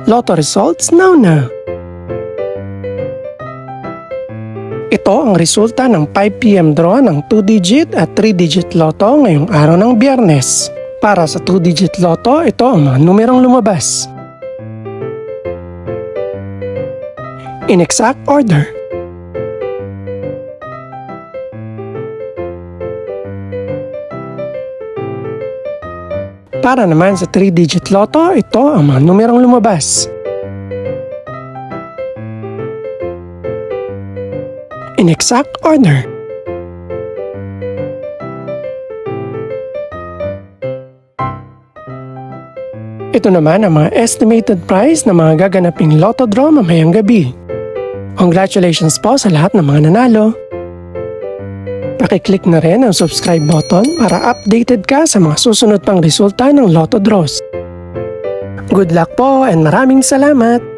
Lotto results now na. Ito ang resulta ng 5 PM draw ng 2-digit at 3-digit lotto ngayong araw ng Biyernes. Para sa 2-digit lotto, ito ang mga numerong lumabas. In exact order. Para naman sa 3-digit lotto, ito ang mga numerong lumabas. In exact order. Ito naman ang mga estimated price ng mga gaganaping lotto draw mamayang gabi. Congratulations po sa lahat ng mga nanalo. Pakiclick na rin ang subscribe button para updated ka sa mga susunod pang resulta ng lotto draws. Good luck po and maraming salamat!